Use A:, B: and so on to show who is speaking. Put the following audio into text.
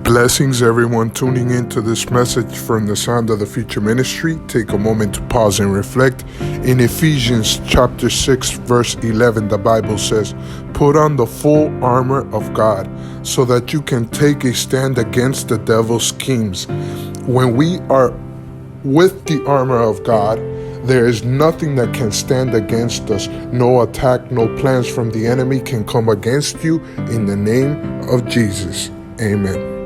A: Blessings, everyone tuning into this message from the Sound of the Future Ministry. Take a moment to pause and reflect. In Ephesians chapter 6, verse 11, the Bible says, "Put on the full armor of God so that you can take a stand against the devil's schemes." When we are with the armor of God, there is nothing that can stand against us. No attack, no plans from the enemy can come against you in the name of Jesus. Amen.